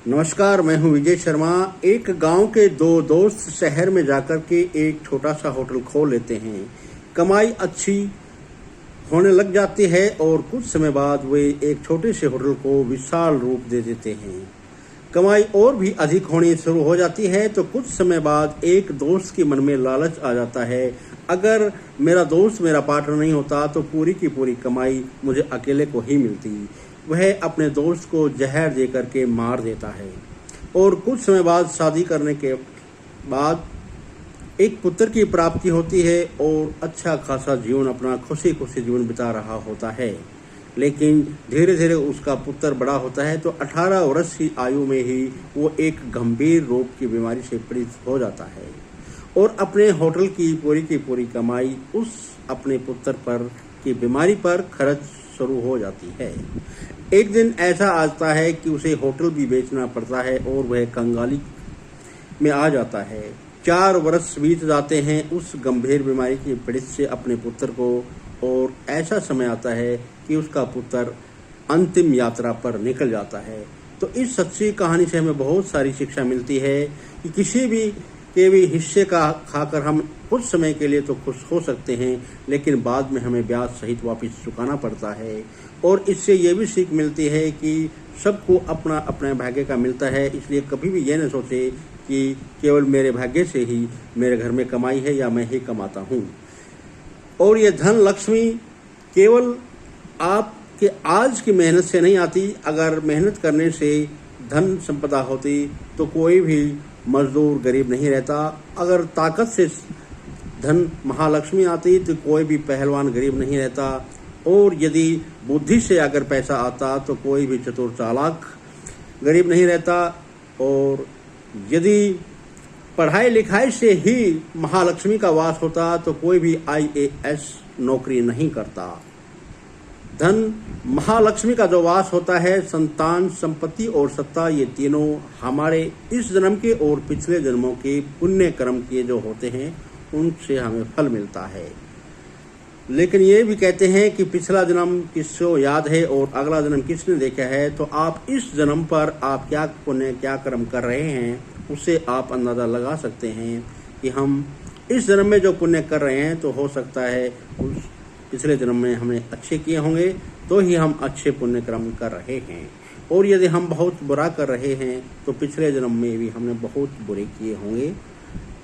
नमस्कार, मैं हूं विजय शर्मा। एक गांव के दो दोस्त शहर में जाकर के एक छोटा सा होटल खोल लेते हैं। कमाई अच्छी होने लग जाती है और कुछ समय बाद वे एक छोटे से होटल को विशाल रूप दे देते हैं। कमाई और भी अधिक होनी शुरू हो जाती है तो कुछ समय बाद एक दोस्त के मन में लालच आ जाता है, अगर मेरा दोस्त मेरा पार्टनर नहीं होता तो पूरी की पूरी कमाई मुझे अकेले को ही मिलती। वह अपने दोस्त को जहर दे करके मार देता है और कुछ समय बाद शादी करने के बाद एक पुत्र की प्राप्ति होती है और अच्छा खासा जीवन अपना खुशी खुशी जीवन बिता रहा होता है। लेकिन धीरे धीरे उसका पुत्र बड़ा होता है तो 18 वर्ष की आयु में ही वो एक गंभीर रोग की बीमारी से पीड़ित हो जाता है और अपने होटल की पूरी कमाई उस अपने पुत्र पर की बीमारी पर खर्च शुरू हो जाती है। एक दिन ऐसा आता है कि उसे होटल भी बेचना पड़ता है और वह कंगाली में आ जाता है। 4 वर्ष बीत जाते हैं उस गंभीर बीमारी की पीड़ित से अपने पुत्र को, और ऐसा समय आता है कि उसका पुत्र अंतिम यात्रा पर निकल जाता है। तो इस सच्ची कहानी से हमें बहुत सारी शिक्षा मिलती है कि किसी भी हिस्से का खाकर हम कुछ समय के लिए तो खुश हो सकते हैं, लेकिन बाद में हमें ब्याज सहित वापस चुकाना पड़ता है। और इससे ये भी सीख मिलती है कि सबको अपना अपने भाग्य का मिलता है, इसलिए कभी भी ये न सोचे कि केवल मेरे भाग्य से ही मेरे घर में कमाई है या मैं ही कमाता हूँ। और ये धन लक्ष्मी केवल आपके आज की मेहनत से नहीं आती। अगर मेहनत करने से धन संपदा होती तो कोई भी मजदूर गरीब नहीं रहता। अगर ताकत से धन महालक्ष्मी आती तो कोई भी पहलवान गरीब नहीं रहता। और यदि बुद्धि से अगर पैसा आता तो कोई भी चतुर चालाक गरीब नहीं रहता। और यदि पढ़ाई लिखाई से ही महालक्ष्मी का वास होता तो कोई भी IAS नौकरी नहीं करता। धन महालक्ष्मी का जो वास होता है, संतान, संपत्ति और सत्ता, ये तीनों हमारे इस जन्म के और पिछले जन्मों के पुण्य कर्म के जो होते हैं उनसे हमें फल मिलता है। लेकिन ये भी कहते हैं कि पिछला जन्म किसको याद है और अगला जन्म किसने देखा है। तो आप इस जन्म पर आप क्या पुण्य क्या कर्म कर रहे हैं उससे आप अंदाज़ा लगा सकते हैं कि हम इस जन्म में जो पुण्य कर रहे हैं तो हो सकता है उस पिछले जन्म में हमने अच्छे किए होंगे तो ही हम अच्छे पुण्य कर्म कर रहे हैं। और यदि हम बहुत बुरा कर रहे हैं तो पिछले जन्म में भी हमने बहुत बुरे किए होंगे,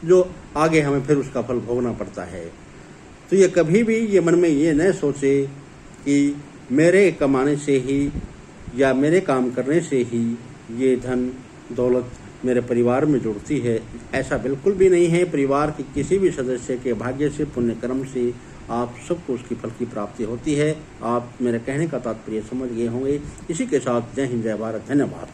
जो आगे हमें फिर उसका फल भोगना पड़ता है। तो ये कभी भी ये मन में ये न सोचे कि मेरे कमाने से ही या मेरे काम करने से ही ये धन दौलत मेरे परिवार में जुड़ती है। ऐसा बिल्कुल भी नहीं है। परिवार के किसी भी सदस्य के भाग्य से, पुण्य कर्म से आप सबको उसकी फल की प्राप्ति होती है। आप मेरे कहने का तात्पर्य समझ गए होंगे। इसी के साथ जय हिंद, जय भारत, धन्यवाद।